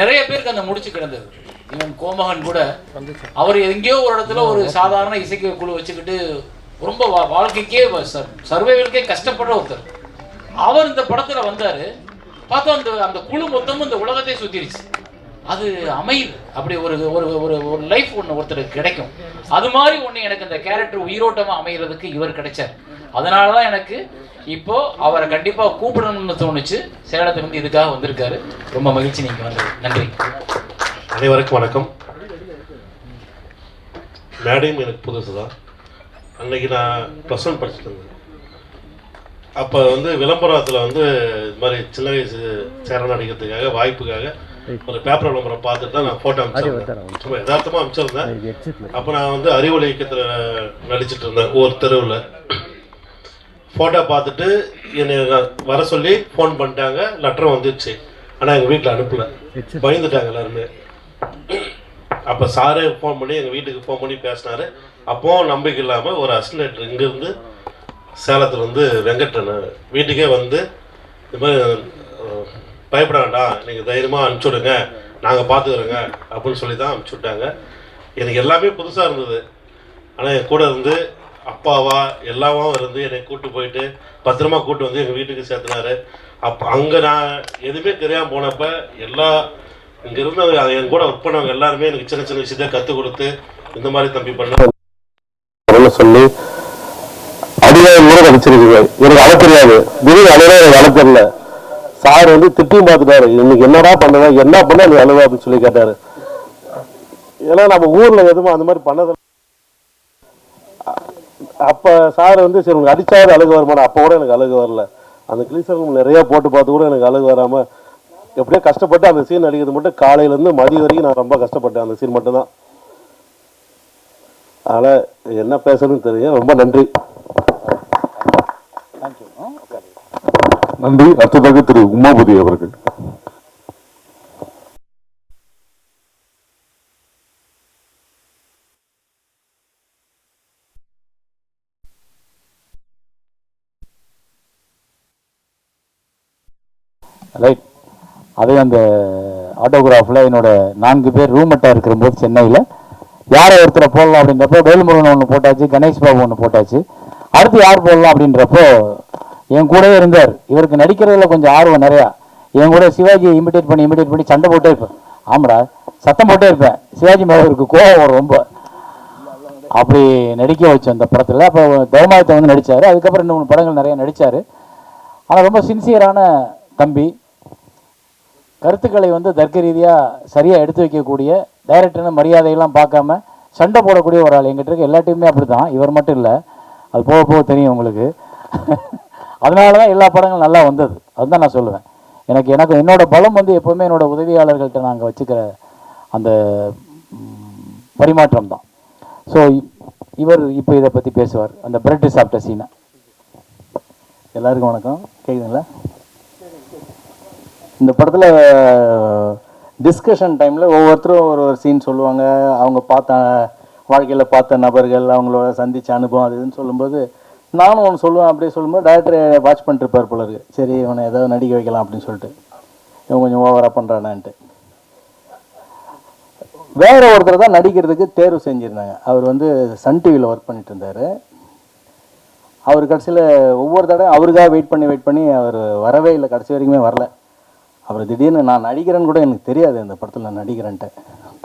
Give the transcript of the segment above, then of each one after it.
நிறைய பேருக்கு அந்த முடிச்சு கிடந்தது. இவன் கோமகன் கூட அவர் எங்கேயோ ஒரு இடத்துல ஒரு சாதாரண இசைக்கு குழு வச்சுக்கிட்டு ரொம்ப வாழ்க்கைக்கே சர்வைவலுக்கே கஷ்டப்படுற ஒருத்தர். அவர் இந்த படத்துல வந்தாரு. பார்த்தா அந்த குழு மொத்தமும் இந்த உலகத்தை சுத்திருச்சு. அது அமையுது. அப்படி ஒரு ஒரு ஒரு ஒரு லைஃப் ஒன்று ஒருத்தருக்கு கிடைக்கும். அது மாதிரி ஒன்று எனக்கு இந்த கேரக்டர் உயிரோட்டமாக அமைகிறதுக்கு இவர் கிடைச்சார். அதனால தான் எனக்கு இப்போ அவரை கண்டிப்பாக கூப்பிடணும்னு தோணுச்சு. சேலத்துலேருந்து இதுக்காக வந்திருக்காரு. ரொம்ப மகிழ்ச்சி நீங்கள் வந்தது. நன்றி. அனைவருக்கும் வணக்கம். மேடையும் எனக்கு புதுசு தான். அன்னைக்கு நான் ப்ளஸ் ஒன் படிச்சுட்டு இருந்தேன். அப்போ விளம்பரத்தில் இது மாதிரி சின்ன வயசு சேர நடிக்கிறதுக்காக வாய்ப்புக்காக ஒரு பேப்பர் விளம்பரம் பார்த்துட்டு தான் நான் ஃபோட்டோ அனுப்பிச்சிருந்தேன். சும்மா யதார்த்தமாக அனுப்பிச்சிருந்தேன். அப்போ நான் அறிவொளி இயக்கத்தில் நடிச்சிட்டு இருந்தேன். ஒரு தெருவில் ஃபோட்டோ பார்த்துட்டு என்னை வர சொல்லி ஃபோன் பண்ணிட்டாங்க. லெட்டரும் வந்துடுச்சு. ஆனால் எங்கள் வீட்டில் அனுப்பலை. பயந்துட்டாங்க எல்லாருமே. அப்போ சாரே ஃபோன் பண்ணி எங்கள் வீட்டுக்கு ஃபோன் பண்ணி பேசினார். அப்போது நம்பிக்கை இல்லாமல் ஒரு அசிஸ்டன்ட் இங்கேருந்து சேலத்துலேருந்து வெங்கட்ரன் வீட்டுக்கே இது மாதிரி பயப்பட வேண்டாம், நீங்கள் தைரியமாக அனுப்பிச்சி விடுங்க, நாங்கள் பார்த்துக்குறோங்க அப்படின்னு சொல்லி தான் அனுப்பிச்சி விட்டாங்க. எனக்கு எல்லாமே புதுசாக இருந்தது. ஆனால் என் கூட அப்பாவா எல்லாவும் என்னை கூப்பிட்டு போயிட்டு பத்திரமா கூப்பிட்டு எங்கள் வீட்டுக்கு சேர்த்துனாரு. அப்போ அங்கே நான் எதுவுமே தெரியாமல் போனப்போ எல்லா இங்கே இருந்தவங்க என் கூட ஒர்க் பண்ணவங்க எல்லாருமே எனக்கு சின்ன சின்ன விஷயத்த கற்றுக் கொடுத்து இந்த மாதிரி தம்பி பண்ண சொல்லி அதிகாரம் முறை அடிச்சிருக்குங்க. எனக்கு அழ தெரியாது. திடீர்னு அழுவா எனக்கு அழ தெரியல. சார் திட்டியும் பார்த்துட்டாரு. இன்னைக்கு என்னடா பண்ணுவ, என்ன பண்ண நீ அழுவா அப்படின்னு சொல்லி கேட்டாரு. ஏன்னா நம்ம ஊர்ல எதுவும் அந்த மாதிரி பண்ணதில்லை. அப்ப சார் சரி உங்களுக்கு அடிச்சாவது அழுக வருமானா, அப்போ கூட எனக்கு அழுக வரல. அந்த கிளீசர் நிறைய போட்டு பார்த்து கூட எனக்கு அழுக வராம எப்படியோ கஷ்டப்பட்டு அந்த சீன் அடிக்கிறது மட்டும் காலையிலேருந்து மதியம் வரைக்கும் நான் ரொம்ப கஷ்டப்பட்டேன். அந்த சீன் மட்டும்தான். அதனால என்ன பேசணும்னு தெரியும். ரொம்ப நன்றி. நன்றி. அடுத்ததாக திரு உமாபதி அவர்கள். ரைட். அதே அந்த ஆட்டோகிராஃபில் என்னோட 4 பேர் ரூம்மேட்டாக இருக்கிறபோது சென்னையில் யாரை ஒருத்தரை போடலாம் அப்படின்றப்போ வேலுமுருகன் ஒன்று போட்டாச்சு, கணேஷ் பாபு ஒன்று போட்டாச்சு. அடுத்து யார் போடலாம் அப்படின்றப்போ என் கூடவே இருந்தார். இவருக்கு நடிக்கிறதுல கொஞ்சம் ஆர்வம் நிறையா. என் கூட சிவாஜியை இமிடேட் பண்ணி சண்டை போட்டே இருப்பேன். ஆமாடா சத்தம் போட்டே இருப்பேன். சிவாஜி மேலே இவருக்கு கோவம் வரும் ரொம்ப. அப்படி நடிக்க வச்சோம் அந்த படத்தில். அப்போ தர்மாயத்தை நடித்தார். அதுக்கப்புறம் 2-3 படங்கள் நிறைய நடித்தார். ஆனால் ரொம்ப சின்சியரான தம்பி. கருத்துக்களை தர்க்க ரீதியாக சரியாக எடுத்து வைக்கக்கூடிய, டைரக்டர்னு மரியாதையெல்லாம் பார்க்காம சண்டை போடக்கூடிய ஒரு ஆள். எங்கிட்ட இருக்க எல்லா டீமுமே அப்படி தான். இவர் மட்டும் இல்லை, அது போக போக தெரியும் உங்களுக்கு. அதனால தான் எல்லா படங்களும் நல்லா வந்தது. அதுதான் நான் சொல்லுவேன். எனக்கு என்னோட பலம் எப்போவுமே என்னோட உதவியாளர்கள்ட்ட நாங்கள் வச்சுக்கிற அந்த பரிமாற்றம் தான். ஸோ இவர் இப்போ இதை பற்றி பேசுவார். அந்த பிரெட் சாப்பிட்ட சீனை. எல்லாருக்கும் வணக்கம். கேட்குதுங்களா? இந்த படத்தில் டிஸ்கஷன் டைமில் ஒவ்வொருத்தரும் ஒரு சீன் சொல்லுவாங்க. அவங்க வாழ்க்கையில் பார்த்த நபர்கள், அவங்களோட சந்தித்த அனுபவம் அது இதுன்னு சொல்லும்போது நானும் ஒன்று சொல்லுவேன். அப்படியே சொல்லும்போது டைரக்டரை வாட்ச் பண்ணிட்டுருப்பார் போல இருக்கு. சரி இவனை ஏதாவது நடிக்க வைக்கலாம் அப்படின்னு சொல்லிட்டு இவன் கொஞ்சம் ஓவராக பண்ணுறானான்ட்டு. வேற ஒருத்தர் தான் நடிக்கிறதுக்கு தேர்வு செஞ்சுருந்தாங்க. அவர் சன் டிவியில் ஒர்க் பண்ணிட்டு இருந்தார். அவர் கடைசியில் ஒவ்வொரு தடவை அவருக்காக வெயிட் பண்ணி அவர் வரவே இல்லை. கடைசி வரைக்குமே வரல. அப்புறம் திடீர்னு நான் நடிக்கிறேன்னு கூட எனக்கு தெரியாது. அந்த படத்தில் நான் நடிக்கிறேன்ட்டு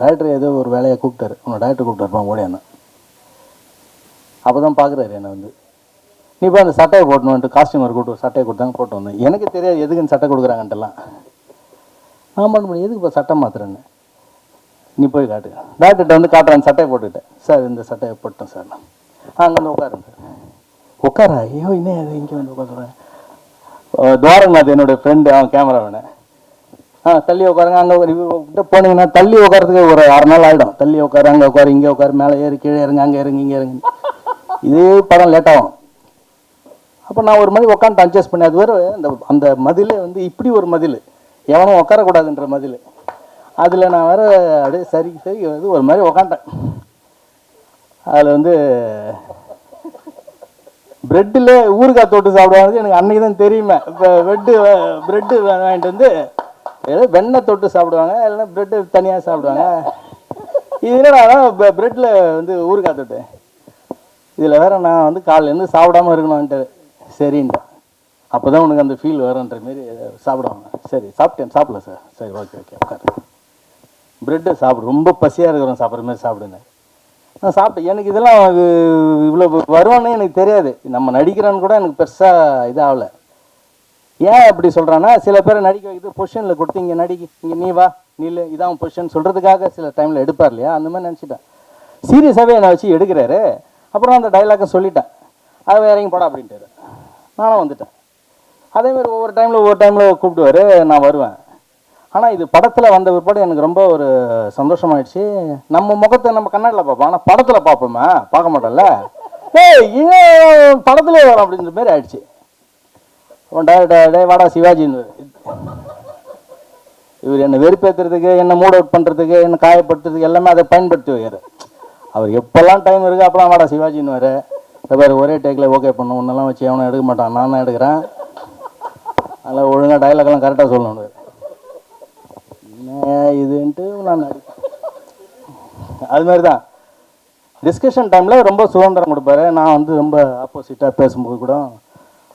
டைரக்டர் ஏதோ ஒரு வேலையை கூப்பிட்டாரு. உன்னை டைரக்டர் கூப்பிட்டாருப்பான் ஓடியானேன். அப்போ தான் பார்க்குறாரு என்னை நீ போய் அந்த சட்டையை போட்டணுன்ட்டு காஸ்டியூமர் கூப்பிட்டு சட்டையை கொடுத்தாங்க, போட்டு வந்தேன். எனக்கு தெரியாது எதுக்குன்னு சட்டை கொடுக்குறாங்கன்ட்டுலாம். நான் பண்ண முடியும், எதுக்கு இப்போ சட்டை மாத்துறேன்னு. நீ போய் காட்டு. டாக்டர்கிட்ட காட்டுறேன், சட்டையை போட்டுக்கிட்டேன். சார் இந்த சட்டையை போட்டேன் சார். நான் அங்கே உட்காருங்க சார். உட்காரா? ஐயோ இன்னும் அது இங்கே உட்காந்துறேன். துவாரநாத் என்னோட ஃப்ரெண்டு, அவன் கேமரா வேணேன். தள்ளி உட்காருங்க. அங்கே கிட்ட போனீங்கன்னா தள்ளி உட்காரத்துக்கு ஒரு 6 நாள் ஆகிடும். தள்ளி உட்காரு, அங்கே உட்காரு, இங்கே உட்காரு, மேலே ஏறி கீழே இறங்க, அங்கே இறங்கி இங்கே இறங்கி, இதே படம் லேட் ஆகும். அப்போ நான் ஒரு மாதிரி உட்காந்து அட்ஜஸ்ட் பண்ணி, அது வேறு அந்த மதில் இப்படி ஒரு மதில், எவனும் உட்காரக்கூடாதுன்ற மதில். அதில் நான் வேறு அப்படியே சரி ஒரு மாதிரி உக்காண்டேன். அதில் பிரெட்டில் ஊறுகாய் தொட்டு சாப்பிடுவாங்க. எனக்கு அன்றைக்கி தான் தெரியுமே. இப்போ ப்ரெட்டு வாங்கிட்டு ஏதோ வெண்ணெய் தொட்டு சாப்பிடுவாங்க, இல்லைன்னா ப்ரெட்டு தனியாக சாப்பிடுவாங்க. இது என்னடா ப்ரெட்டில் வந்து ஊறுகாய் தொட்டு. இதில் வேற நான் வந்து காலையிலேருந்து சாப்பிடாம இருக்கணும்ன்ட்டு சரின்ட்டேன். அப்போ தான் உனக்கு அந்த ஃபீல் வரும்ன்ற மாரி சாப்பிடுவாங்க. சரி சாப்பிடல சார். சரி ஓகே உட்காரு. ப்ரெட்டு சாப்பிடு, ரொம்ப பசியாக இருக்கிறோம் சாப்பிட்ற மாதிரி சாப்பிடுங்க. நான் சாப்பிட்டேன். எனக்கு இதெல்லாம் இவ்வளோ வருவானே எனக்கு தெரியாது. நம்ம நடிக்கிறோன்னு கூட எனக்கு பெருசாக இதாகலை. ஏன் அப்படி சொல்கிறான்னா, சில பேரை நடிக்க வைக்கிறது பொசிஷனில் கொடுத்து இங்கே நடிக்க, இங்கே நீ வா நீல இதான் பொசிஷன் சொல்கிறதுக்காக சில டைமில் எடுப்பார் இல்லையா, அந்த மாதிரி நினச்சிட்டேன். சீரியஸாகவே என்னை வச்சு எடுக்கிறாரு. அப்புறம் அந்த டைலாக்கை சொல்லிட்டேன், அது வேறங்க போடா அப்படின்ட்டு நானும் வந்துட்டேன். அதேமாதிரி ஒவ்வொரு டைமில் கூப்பிடுவார், நான் வருவேன். ஆனால் இது படத்தில் வந்த பிற்பாடு எனக்கு ரொம்ப ஒரு சந்தோஷமாயிடுச்சு. நம்ம முகத்தை நம்ம கண்ணாடியில் பார்ப்போம், ஆனால் படத்தில் பார்ப்போமா, பார்க்க மாட்டோம்ல. ஏன் படத்துலேயே வரும் அப்படின்ற மாதிரி ஆயிடுச்சு. டே வாடா சிவாஜின்னு இவர் என்னை வெறுப்பேற்றுறதுக்கு, என்னை மூட் அவுட் பண்ணுறதுக்கு, என்னை காயப்படுத்துறதுக்கு எல்லாமே அதை பயன்படுத்தி வைக்கிறார். அவர் எப்போல்லாம் டைம் இருக்குது அப்போலாம் வாடா சிவாஜின்னு வேறு. வேறு ஒரே டேக்கில் ஓகே பண்ணும், ஒன்றெல்லாம் வச்சு எவனும் எடுக்க மாட்டான், நான் தான் எடுக்கிறேன். அதனால் ஒழுங்காக டைலாக்லாம் கரெக்டாக சொல்லணும். என்ன இதுன்ட்டு நான் நடிப்பேன். அது மாதிரி தான் டிஸ்கஷன் டைமில் ரொம்ப சுதந்திரம் கொடுப்பாரு. நான் வந்து ரொம்ப ஆப்போசிட்டாக பேசும்போது கூட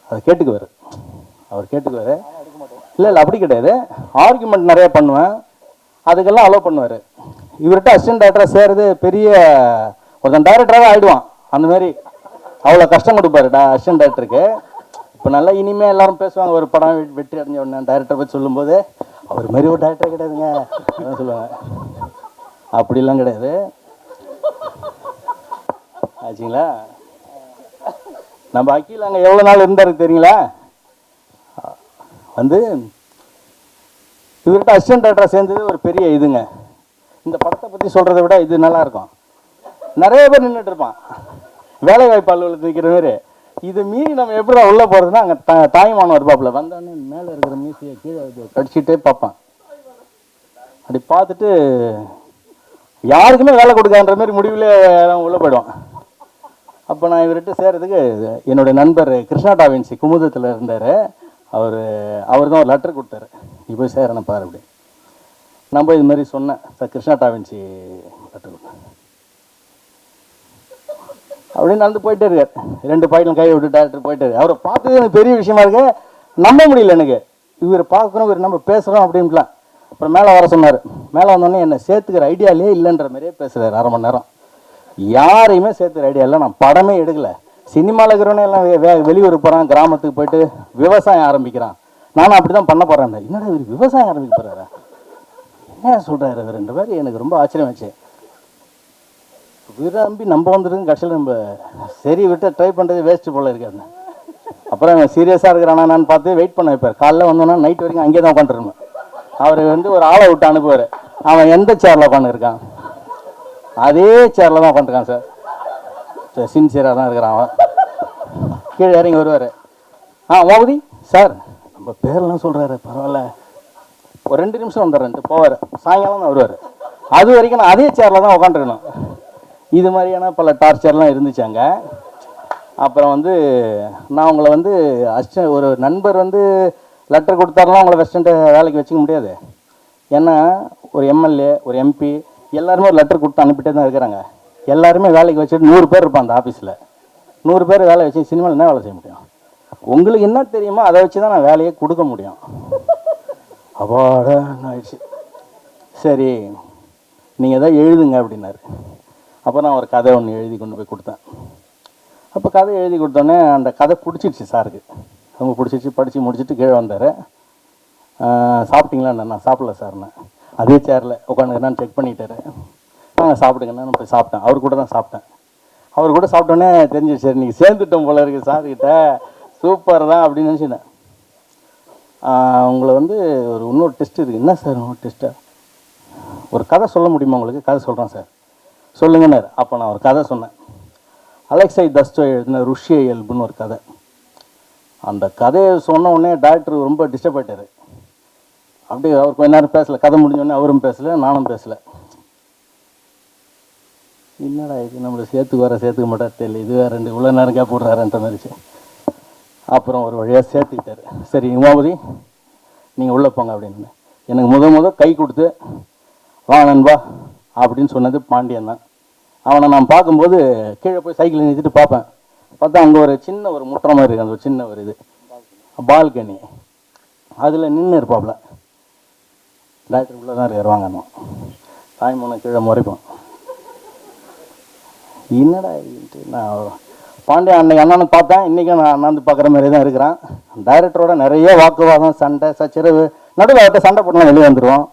அதை கேட்டுக்குவார். அவர் கேட்டுக்குவார். இல்லை அப்படி கிடையாது, ஆர்குமெண்ட் நிறையா பண்ணுவேன், அதுக்கெல்லாம் அலோவ் பண்ணுவார். இவர்கிட்ட அசிஸ்டன்ட் டைரக்டராக சேர்றது பெரிய ஒருத்தன் டைரக்டராகவே ஆகிடுவான். அந்த மாதிரி அவ்வளோ கஷ்டம் கொடுப்பாரு அசிஸ்டன்ட் டைரக்டருக்கு. இப்போ நல்லா இனிமேல் எல்லாரும் பேசுவாங்க, ஒரு படம் வெற்றி அடைஞ்ச உடனே டைரக்டரை பற்றி சொல்லும்போது, அவர் மாதிரி ஒரு டைரக்டர் கிடையாதுங்க அதான் சொல்லுவாங்க. அப்படிலாம் கிடையாது ஆச்சுங்களா. நம்ம அக்கீல் அங்கே எவ்வளோ நாள் இருந்தாரு தெரியுங்களா. வந்து இவர்கிட்ட அசிஸ்டன்ட் டைரக்டராக சேர்ந்தது ஒரு பெரிய இதுங்க. இந்த படத்தை பற்றி சொல்கிறத விட இது நல்லாயிருக்கும். நிறைய பேர் நின்றுட்டு இருப்பான் வேலை வாய்ப்பு அலுவலகத்தில் நிற்கிற மாதிரி. இது மீறி நம்ம எப்படி உள்ளே போகிறதுனா, அங்கே தாய்மானம் இருப்பாப்பில் வந்தோடனே மேலே இருக்கிற மீசையை கீழே கடிச்சிட்டே பார்ப்பான். அப்படி பார்த்துட்டு யாருக்குமே வேலை கொடுக்கான்ற மாதிரி முடிவில் உள்ளே போயிடுவான். அப்போ நான் இவர்கிட்ட சேர்றதுக்கு என்னுடைய நண்பர் கிருஷ்ணா டாவின்சி குமுதத்தில் இருந்தார். அவர் தான் ஒரு லெட்டர் கொடுத்தாரு, நீ போய் சேரணும் பாரு அப்படி. நான் போய் இது மாதிரி சொன்னேன், சார் கிருஷ்ணா டாவின்சி லெட்டர் கொடுத்தேன் அப்படின்னு நடந்து போயிட்டே இருக்கார். 2 பாயிண்ட்ல கையை விட்டு டேரக்டர் போயிட்டாரு. அவரை பார்த்தது எனக்கு பெரிய விஷயமா இருக்கு, நம்ப முடியல எனக்கு. இவர் பார்க்கணும், இவர் நம்ம பேசுகிறோம் அப்படின்ட்டுலாம். அப்புறம் மேலே வர சொன்னார். மேலே வந்தோடனே என்னை சேர்த்துக்கிற ஐடியாலே இல்லைன்ற மாதிரியே பேசுகிறார் 1/2 மணி நேரம். யாரையுமே சேர்த்துக்கிற ஐடியா இல்லை, நான் படமே எடுக்கலை. சினிமாவில் இருக்கிறவனே எல்லாம் வெளியூர் போகிறான், கிராமத்துக்கு போயிட்டு விவசாயம் ஆரம்பிக்கிறான். நானும் அப்படி தான் பண்ண போகிறேன். என்னடா இவர் விவசாயம் ஆரம்பிக்க போகிறாரா, என்ன சொல்கிறாரு இவருன்ற மாதிரி எனக்கு ரொம்ப ஆச்சரியமாச்சு. விரும்பி நம்ம வந்துருக்கு கடைசியில் நம்ம சரி விட்டு ட்ரை பண்ணுறது வேஸ்ட்டு போல் இருக்காது. அப்புறம் அவன் சீரியஸாக இருக்கிறானான்னு பார்த்து வெயிட் பண்ண வைப்பார். காலைல வந்தோன்னா நைட் வரைக்கும் அங்கேயே தான் உட்காந்துருந்தேன். அவர் வந்து ஒரு ஆளை விட்டு அனுப்புவார். அவன் எந்த சேரில் உட்காந்துருக்கான் அதே சேரில் தான் உட்காந்துருக்கான் சார். சின்சியராக தான் இருக்கிறான் அவன். கீழே இறங்கி வருவார். மோதி சார் நம்ம பேரெல்லாம் சொல்கிறாரு, பரவாயில்ல ஒரு 2 நிமிஷம் வந்துடுறேன்ட்டு போவார். சாயங்காலம் தான் வருவார். அது வரைக்கும் நான் அதே சேரில் தான் உட்காந்துருக்கணும். இது மாதிரியான பல டார்ச்சர்லாம் இருந்துச்சாங்க. அப்புறம் வந்து நான் உங்களை வந்து ஒரு நண்பர் வந்து லெட்டர் கொடுத்தாருலாம் உங்களை வெஸ்டன்ட்டு வேலைக்கு வச்சுக்க முடியாது. ஏன்னா ஒரு எம்எல்ஏ ஒரு எம்பி எல்லாருமே ஒரு லெட்டர் கொடுத்து அனுப்பிட்டே தான் இருக்கிறாங்க. எல்லாருமே வேலைக்கு வச்சுட்டு 100 பேர் இருப்பான் அந்த ஆஃபீஸில். 100 பேர் வேலை வச்சு சினிமாவில் என்ன வேலை செய்ய முடியும்? உங்களுக்கு என்ன தெரியுமோ அதை வச்சு தான் நான் வேலையை கொடுக்க முடியும். அப்பாட ஆயிடுச்சு. சரி நீங்கள் எதாவது எழுதுங்க அப்படின்னாரு. அப்போ நான் ஒரு கதை ஒன்று எழுதி கொண்டு போய் கொடுத்தேன். அப்போ கதை எழுதி கொடுத்தோன்னே அந்த கதை பிடிச்சிருச்சு சாருக்கு. அவங்க பிடிச்சிருச்சு. படித்து முடிச்சுட்டு கீழே வந்தார். சாப்பிட்டீங்களா? நான் சாப்பிடல சார்ண்ணே. அதே சேரில் உட்காந்துக்கிறேன்னு செக் பண்ணிட்டாரு. சாப்பிடுங்கண்ணா நான் போய் சாப்பிட்டேன். அவர் கூட தான் சாப்பிட்டேன். அவர் கூட சாப்பிட்டோன்னே தெரிஞ்சிச்சு, சரி நீங்கள் சேர்ந்துட்டோம் போல இருக்குது சார்கிட்ட, சூப்பர் தான் அப்படின்னு நினச்சினேன். உங்களை வந்து இன்னொரு டெஸ்ட் இருக்குது. என்ன சார் இன்னொரு டெஸ்ட்டா? ஒரு கதை சொல்ல முடியுமா உங்களுக்கு? கதை சொல்கிறேன் சார், சொல்லுங்கன்னாரு. அப்போ நான் ஒரு கதை சொன்னேன். அலெக்சை தஸ்டோ எழுதின ருஷ்ய இயல்புன்னு ஒரு கதை. அந்த கதையை சொன்ன உடனே டாக்டர் ரொம்ப டிஸ்டர்ப் ஆகிட்டார். அப்படி அவர் கொஞ்ச நேரம் பேசலை. கதை முடிஞ்சோடனே அவரும் பேசலை, நானும் பேசலை. என்னடா இது நம்மளை சேர்த்துக்க மாட்டா தெரியல, இது வேறு 2 இவ்வளோ நேரம் கேப் விட்றாருன்ற மாதிரிச்சு. அப்புறம் ஒரு வழியாக சேர்த்துக்கிட்டார். சரி உமாபதி நீங்கள் உள்ளே போங்க அப்படின்னு. எனக்கு முத கை கொடுத்து வா நண்பா அப்படின்னு சொன்னது பாண்டியன் தான். அவனை நான் பார்க்கும்போது கீழே போய் சைக்கிளை நிறுத்திட்டு பார்ப்பேன். பார்த்தா அங்கே ஒரு சின்ன ஒரு முற்ற மாதிரி இருக்குது, அந்த ஒரு சின்ன ஒரு இது பால்கனி, அதில் நின்று இருப்பாப்புல. டாக்டர் உள்ளே தான் இருவாங்கன்னு தாய்மூனை கீழே முறைப்போம். என்னடா இதுன்ட்டு நான் பாண்டியன் அன்னைக்கு அண்ணான்னு பார்த்தேன். இன்றைக்கும் நான் அண்ணாந்து பார்க்குற மாதிரி தான் இருக்கிறான். டைரக்டரோட நிறைய வாக்குவாதம், சண்டை, சச்சரவு, நடுவில் அவர்கிட்ட சண்டை போடலாம் வெளியே வந்துடுவோம்.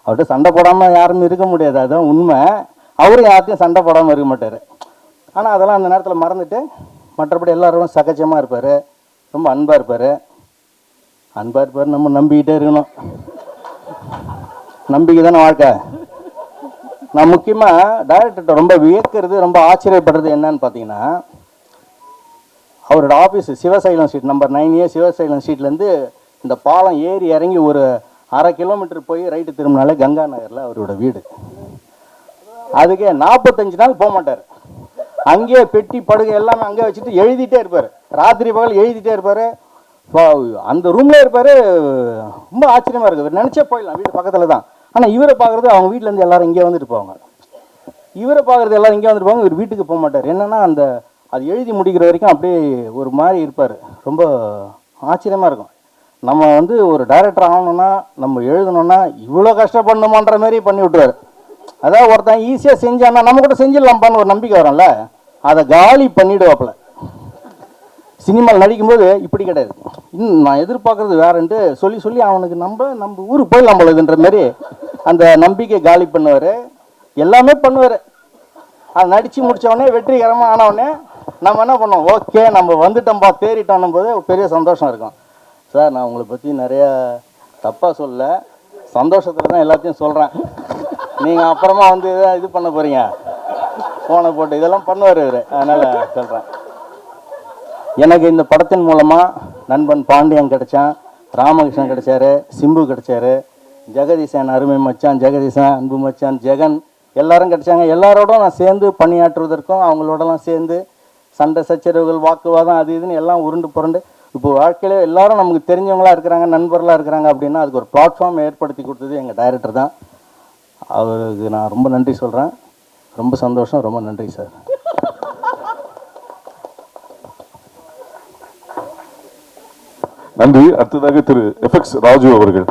அவர்கிட்ட சண்டை போடாமல் யாரும் இருக்க முடியாது, அதுதான் உண்மை. அவரும் யார்ட்டையும் சண்டை போடாமல் இருக்க மாட்டார். ஆனால் அதெல்லாம் அந்த நேரத்தில் மறந்துட்டு மற்றபடி எல்லாரும் சகஜமாக இருப்பார், ரொம்ப அன்பாக இருப்பார். நம்ம நம்பிக்கிட்டே இருக்கணும். நம்பிக்கை தானே வாழ்க்கை. நான் முக்கியமாக டைரக்டர்கிட்ட ரொம்ப வியக்கிறது, ரொம்ப ஆச்சரியப்படுறது என்னன்னு பார்த்தீங்கன்னா, அவரோட office Sivasailam street number 9A Sivasailam ஸ்ட்ரீட்லேருந்து இந்த பாலம் ஏறி இறங்கி ஒரு 1/2 கிலோமீட்டர் போய் ரைட்டு திரும்பினாலே கங்கா நகரில் அவரோட வீடு. அதுக்கே 45 நாள் போக மாட்டார். அங்கேயே பெட்டி படுகை எல்லாமே அங்கே வச்சுட்டு எழுதிட்டே இருப்பார். ராத்திரி பகல் எழுதிட்டே இருப்பார். அந்த ரூம்ல இருப்பார். ரொம்ப ஆச்சரியமாக இருக்குது. நினச்சே போயிடலாம், வீடு பக்கத்தில் தான். ஆனால் இவரை பார்க்குறது அவங்க வீட்டிலேருந்து எல்லாரும் இங்கே வந்துட்டு போவாங்க. இவரை பார்க்குறது எல்லாரும் இங்கே வந்துட்டு போவாங்க. இவர் வீட்டுக்கு போக மாட்டார். என்னென்னா அது எழுதி முடிக்கிற வரைக்கும் அப்படியே ஒரு மாதிரி இருப்பார். ரொம்ப ஆச்சரியமாக இருக்கும். நம்ம ஒரு டைரக்டர் ஆகணும்னா, நம்ம எழுதணும்னா இவ்வளோ கஷ்டப்படணுமான்ற மாதிரி பண்ணி விட்டுருவார். அதாவது ஒருத்தன் ஈஸியாக செஞ்சான்னா நம்ம கூட செஞ்சிடலாம்ப்பான்னு ஒரு நம்பிக்கை வரும்ல, அதை காலி பண்ணிவிடுவாப்புல. சினிமாவில் நடிக்கும்போது இப்படி கிடையாது. நான் எதிர்பார்க்குறது வேறன்ட்டு சொல்லி அவனுக்கு நம்ம ஊருக்கு போயிடலாம் போலதுன்ற மாதிரி அந்த நம்பிக்கை காலி பண்ணுவார். எல்லாமே பண்ணுவார். அதை நடித்து முடித்தவொடனே வெற்றிகரமாக ஆனவுடனே நம்ம என்ன பண்ணோம், ஓகே நம்ம வந்துட்டோம்பா தேறிட்டோன்னும் போது பெரிய சந்தோஷம் இருக்கும். சார், நான் உங்களை பற்றி நிறையா தப்பாக சொல்ல, சந்தோஷத்தில் தான் எல்லாத்தையும் சொல்கிறேன். நீங்கள் அப்புறமா இது பண்ண போகிறீங்க, ஃபோனை போட்டு இதெல்லாம் பண்ணுவார் இவர். அதனால் சொல்கிறேன். எனக்கு இந்த படத்தின் மூலமாக நண்பன் பாண்டியன் கிடைச்சான், ராமகிருஷ்ணன் கிடைச்சாரு, சிம்பு கிடைச்சாரு, ஜெகதீசன் அருமை மச்சான், ஜெகதீசன் அன்பு மச்சான், ஜெகன் எல்லாரும் கிடைச்சாங்க. எல்லாரோடும் நான் சேர்ந்து பணியாற்றுவதற்கும் அவங்களோடலாம் சேர்ந்து சண்டை சச்சரவுகள், வாக்குவாதம், அது இதுன்னு எல்லாம் உருண்டு புரண்டு இப்போ வாழ்க்கையில் எல்லாரும் நமக்கு தெரிஞ்சவங்களாக இருக்கிறாங்க, நண்பர்களாக இருக்கிறாங்க. அப்படின்னா அதுக்கு ஒரு பிளாட்ஃபார்ம் ஏற்படுத்தி கொடுத்தது எங்கள் டைரக்டர் தான். அவருக்கு நான் ரொம்ப நன்றி சொல்கிறேன். ரொம்ப சந்தோஷம், ரொம்ப நன்றி சார். நன்றி. அடுத்ததாக திரு FX ராஜு அவர்கள்.